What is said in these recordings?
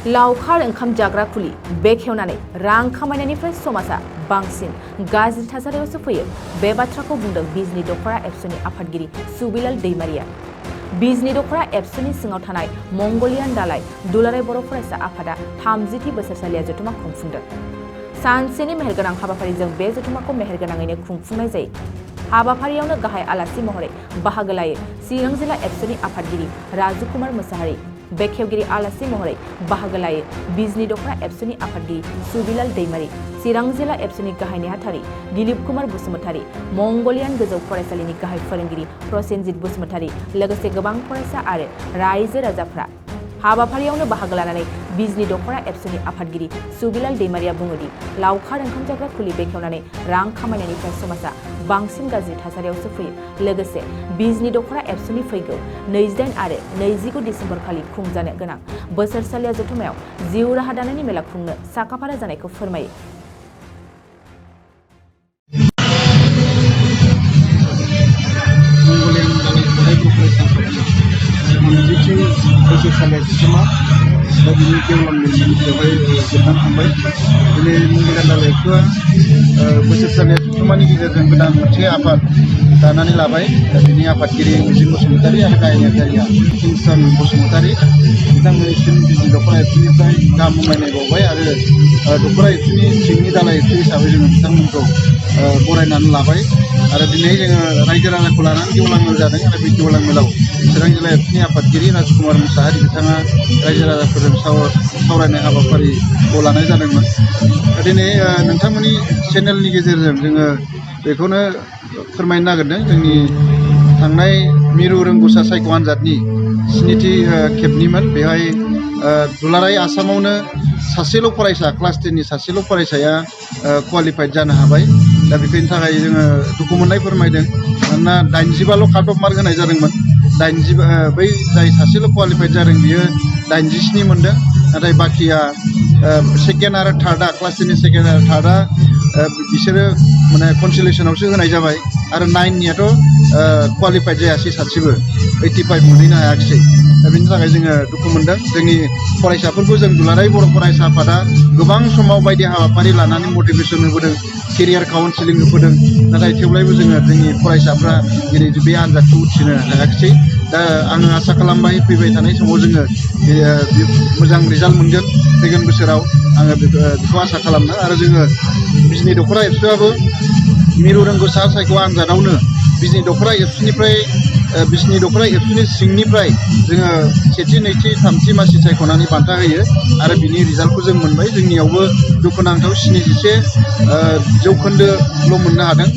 लावखार ओंखाम जाग्रा खुलि बेखेवनानै रां खामायनायनिफ्राय समाजा बांसिन गाज्रि थासारियावसो फैयो। बे बाथ्राखौ बुंदों बिजनी दखरा एबसुनि आफादगिरि सुबिलाल दैमारिया। बिजनी दखरा एबसुनि सिङाव थानाय मंगलियान दालाय दुलाराय बर' फरायसा आफादा 30थि बोसोरसालिया जथुमा खुंफुंदों। सानसेनि मेहेरगोनां हाबाफारिजों बे जथुमाखौ मेहेरगोनाङैनो खुंफुंनाय जायो। हाबाफारियावनो गाहाय आलासि महरै बाहागो लायो चिरां जिल्ला एबसुनि आफादगिरि राजु कुमार मुसाहारि। बेखेवगिरि आलासि महरै बाहागो लायो बिजनी दखरा एबसुनि आफादगिरि सुबिलाल दैमारि, चिरां जिल्ला एबसुनि गाहाय नेहाथारि दिलीप कुमार बसुमतारी, मंगलियान गोजौ फरायसालिनि गाहाय फोरोंगिरि प्रसेनजित बसुमतारी लोगोसे गोबां फरायसा आरो रायजो राजाफ्रा। हाबाफारियावनो बाहागो लानानै बिजनी दखरा एबसुनि आफादगिरि सुबिलाल दैमारिया बुङोदि लावखार ओंखाम जाग्रा खुलि बेखेवनानै रां खामायनायनिफ्राय समाजा बांसिन गाज्रि थासारियावसो फैयो। लोगोसे बिजनी दखरा एबसुनि फैगौ 28 आरो 29 डिसेम्बर खालि खुंजानो गोनां बोसोरसालिया जथुमायाव जिउ राहा दानायनि मेला खुंनो साखाफारा जानायखौ फोरमायो। बोसोरसालिया जथुमा दा बिनि गेवलां मेलनि बेवहाय जोबनानै थांबाय। दिनै मंगलियान दालायखौ बोसोरसालिया जथुमानि गेजेरजों गोदान मोनसे आफाद दानानै लाबाय। दा बिनि आफादगिरि मिजिं बसुमतारी आरो गाहाय नेहाथारिया किंसन बसुमतारी। बिथांमोननिसिम बिजनी दखरा एबसुनिफ्राय गाहाम हामलायनाय बावबाय आरो दखरा एबसुनि सिंनि दालाय एबसु हिसाबै जोङो बिथांमोनखौ बरायनानै लाबाय। आरो दिनै जोङो रायजो राजाखौ लानानै गेवलां मेल जादों आरो बे गेवलां मेलाव चिरां जिल्ला एबसुनि आफादगिरि राजकुमार मुसाहारि बिथाङा रायजो राजाफोरजों सावरायनाय हाबाफारिखौ लानाय जादोंमोन। दिनै नोंथांमोननि चेनेलनि गेजेरजों जोङो बेखौनो फोरमायनो नागिरदों जोंनि थांनाय मिरु रोंगौसा सायख' आनजादनि 7थि खेबनिमोन। बेवहाय दुलाराय आसामावनो सासेल' फरायसा क्लास 10नि सासेल' फरायसाया क्वालिफाइड जानो हाबाय। दा बेनि थाखाय जोङो दुखु मोननाय फोरमायदों। मानोना 85ल' काट अफ मार्क होनाय जादोंमोन। 85 बै जाय सासेल' क्वालिफाइड जादों बियो 87 मोनदों। नाथाय बाखिया सेकेन्ड आरो थार्डआ क्लास 10नि सेकेन्ड आरो थार्डआ बिसोरो माने कनसोलेसनावसो होनाय जाबाय। आरो 9नियाथ' क्वालिफाइड जायासै सासेबो 85 मोनहैनो हायाखिसै। दा बेनि थाखाय जोङो दुखु मोनदों। जोंनि फरायसाफोरखौ जों दुलाराय बर' फरायसा आफादा गोबां समाव बायदि हाबाफारि लानानै मटिभेसन होबोदों, केरियार काउन्सिलिं होबोदों। नाथाय थेवब्लाबो जोङो जोंनि फरायसाफ्रा दिनै बे आनजादखौ उथ्रिनो हायाखिसै। दा आङो आसा खालामबाय फैबाय थानाय समाव जोङो मोजां रिजाल्ट मोनगोन फैगोन बोसोराव। आङो बेखौ आसा खालामो। आरो जोङो बिजनी दखरा एबसुआबो मिरु रोंगौसा सायख' आनजादावनो बिजनी दखरा एबसुनिफ्राय बिजनी दखरा एबसुनि सिंनिफ्राय जोङो सेथि, नैथि, थामथि मासि सायख'नानै बान्था होयो। आरो बिनि रिजाल्टखौ जों मोनबाय। जोंनियावबो दुखुनांथाव 77 जौखोन्दोल' मोननो हादों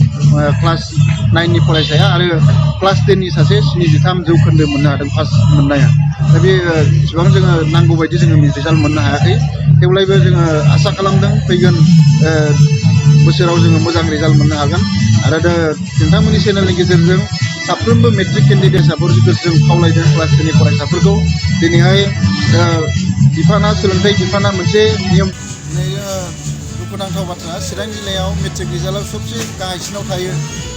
क्लास 9नि फरायसाया आरो क्लास 10नि सासे 73 जौखोन्दो मोननो हादों पास मोननाया। दा बे इसिबां जोङो नांगौ बायदि जोङो रिजाल्ट मोननो हायाखै। थेवब्लाबो जोङो आसा खालामदों फैगोन बोसोराव जोङो मोजां रिजाल्ट मोननो हागोन। आरो नोंथांमोननि चेनेलनि गेजेरजों साफ्रोमबो मेट्रिक केन्डिडेटसाफोरखौ जों खावलायदों क्लास 10नि फरायसाफोरखौ दिनैहाय बिफाना सोलोंथाइ बिफाना मोनसे नियम दुखुनांथाव बाथ्रा चिरां जिल्लायाव मेट्रिक रिजाल्टआव सबसे गाहायसिनाव थायो।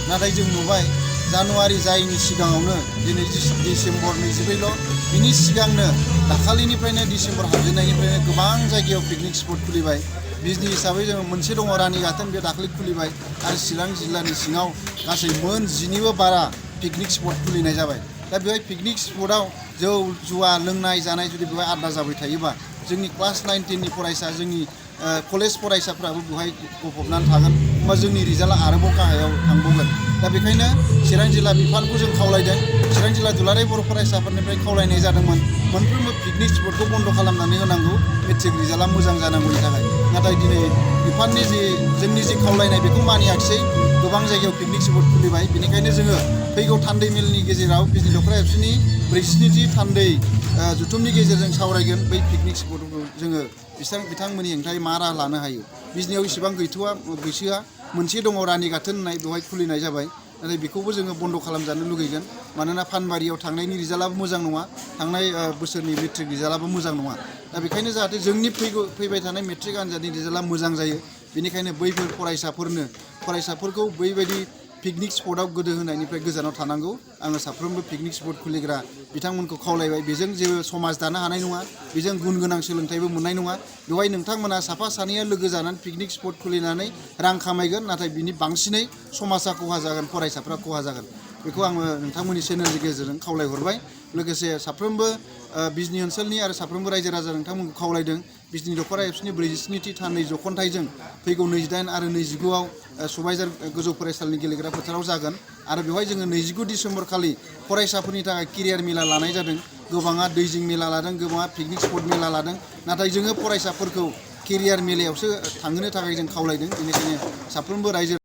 नाथाय जों नुबाय जानुवारि जायैनि सिगाङावनो दिनै डिसेम्बर 22ल' बिनि सिगांनो दाखालिनिफ्रायनो डिसेम्बर हाबजेननायनिफ्रायनो गोबां जायगायाव पिकनिक स्पट खुलिबाय। बिजनी हिसाबै जोङो मोनसे दङ रानीगाथोन, बे दाखालि खुलिबाय। आरो चिरां जिल्लानि सिङाव गासै मोन 10निबो बारा पिकनिक स्पट खुलिनाय जाबाय। दा बेवहाय पिकनिक स्पटआव जौ जुवा लोंनाय जानाय जुदि बेवहाय आद्रा जाबाय थायोबा जोंनि क्लास 9, 10नि फरायसा जोंनि कलेज फरायसाफ्राबो बेवहाय गफबनानै थागोन। होमबा जोंनि रिजाल्टआ आरोबाव गाहायाव थांबावगोन। दा बेखायनो चिरां जिल्ला बिफानखौ जों खावलायदों। चिरां जिल्ला दुलाराय बर' फरायसाफोरनिफ्राय खावलायनाय जादोंमोन मोनफ्रोमबो पिकनिक स्पटखौ बन्द' खालामनानै होनांगौ मेट्रिक रिजाल्टआ मोजां जानांगौनि थाखाय। नाथाय दिनै बिफाननि जोंनि खावलायनाय बेखौ मानियाखिसै। गोबां जायगायाव पिकनिक स्पट खुलिबाय। बेनिखायनो जोङो फैगौ थान्दै मेलनि गेजेराव बिजनी दखरा एबसुनि 47थि थान्दै जथुमनि गेजेरजों सावरायगोन बै पिकनिक स्पटफोरखौ जोङो बिथांमोननि हेंथायै मा राहा लानो हायो। बिजनीयाव इसेबां गैसोआ मोनसे दङ रानीगाथोन होननाय बेवहाय खुलिनाय जाबाय। नाथाय बेखौबो जोङो बन्द' खालामजानो लुगैगोन। मानोना फानबारियाव थांनायनि रिजाल्टआबो मोजां नङा, थांनाय बोसोरनि मेट्रिक रिजाल्टआबो मोजां नङा। दा बेखायनो जाहाथे जोंनि फैबाय थानाय मेट्रिक आनजादनि रिजाल्टआ मोजां जायो बेनिखायनो बैफोर फरायसाफोरखौ बैबायदि पिकनिक स्पटआव गोदो होनायनिफ्राय गोजानाव थानांगौ। आङो साफ्रोमबो पिकनिक स्पट खुलिग्रा बिथांमोनखौ खावलायबाय बेजों जेबो समाज दानो हानाय नङा बेजों गुन गोनां सोलोंथाइबो मोननाय नङा बेवहाय नोंथांमोना साफा सानैया लोगो जानानै पिकनिक स्पट खुलिनानै रां खामायगोन नाथाय बिनि बांसिनै समाजा खहा जागोन फरायसाफ्रा खहा जागोन बेखौ आङो नोंथांमोननि चेनेलनि गेजेरजों खावलायहरबाय लोगोसे साफ्रोमबो बिजनि ओनसोलनि आरो साफ्रोमबो रायजो राजा नोंथांमोनखौ खावलायदों बिजनि दख'रा एबसुनि 47थि थाननै जख'न्थाइजों फैगौ 28 आरो 29आव सबायझार गोजौ फरायसालिनि गेलेग्रा फोथाराव जागोन आरो बेवहाय जोङो 29 डिसेम्बर खालि फरायसाफोरनि थाखाय केरियार मेला लानाय जादों गोबाङा दैजिं मेला लादों गोबाङा पिकनिक स्पट मेला लादों नाथाय जोङो फरायसाफोरखौ केरियार मेलायावसो थांहोनो थाखाय जों खावलायदों बेनिखायनो साफ्रोमबो रायजो